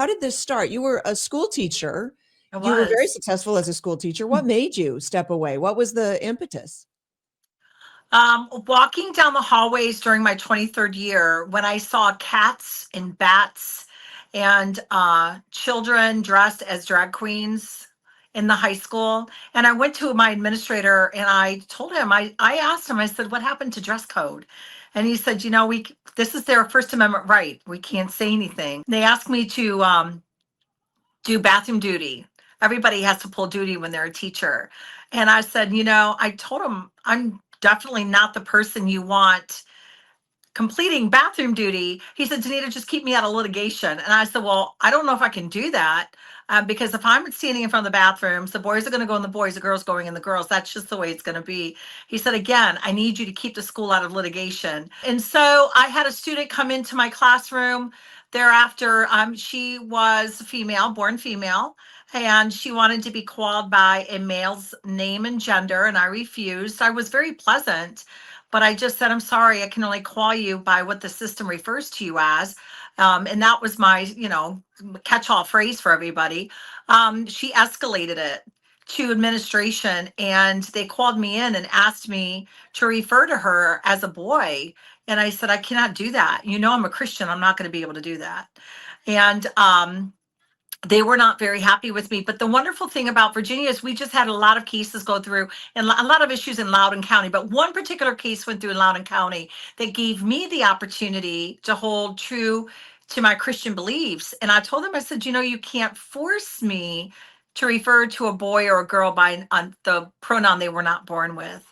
How did this start? You were a school teacher. It You were very was. successful as a school teacher. What made you step away? What was the impetus? Walking down the hallways during my 23rd year, when I saw cats and bats and children dressed as drag queens in the high school. And I went to my administrator and I told him, I asked him, I said, what happened to dress code? And he said, this is their First Amendment right. We can't say anything. They asked me to do bathroom duty. Everybody has to pull duty when they're a teacher. And I said, I told him I'm definitely not the person you want completing bathroom duty. He said, Danita, just keep me out of litigation. And I said, well, I don't know if I can do that because if I'm standing in front of the bathrooms, the boys are going to go in the boys, the girls going in the girls. That's just the way it's going to be. He said, again, I need you to keep the school out of litigation. And so I had a student come into my classroom thereafter. She was female, born female, and she wanted to be called by a male's name and gender, and I refused. I was very pleasant, but I just said, I'm sorry, I can only call you by what the system refers to you as. And that was my, catch-all phrase for everybody. She escalated it to administration and they called me in and asked me to refer to her as a boy. And I said, I cannot do that. I'm a Christian. I'm not going to be able to do that. And they were not very happy with me. But the wonderful thing about Virginia is we just had a lot of cases go through and a lot of issues in Loudoun County. But one particular case went through in Loudoun County that gave me the opportunity to hold true to my Christian beliefs. And I told them, I said, you can't force me to refer to a boy or a girl by on the pronoun they were not born with.